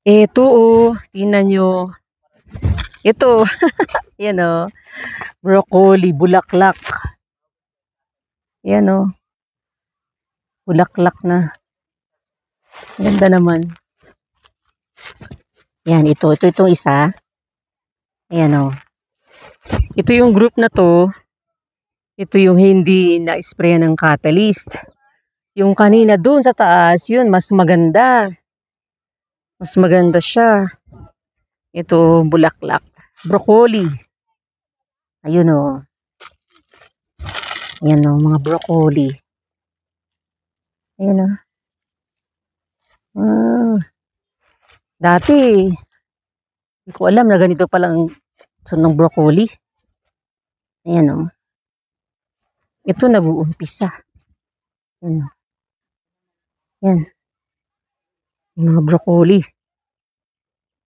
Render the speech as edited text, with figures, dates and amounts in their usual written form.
Eto tingnan nyo. Ito, yan broccoli, bulaklak. Yan bulaklak na. Ganda naman. Yan, ito itong isa. Ayan Ito yung group na to. Ito yung hindi na-spray ng catalyst. Yung kanina doon sa taas, yun, mas maganda. Mas maganda siya. Ito, bulaklak. Broccoli. Ayun Ayan mga broccoli. Ayan Dati, hindi ko alam na ganito palang sunong broccoli. Ayan Ito nag-uumpisa. Yan. Yan. Yung mga broccoli.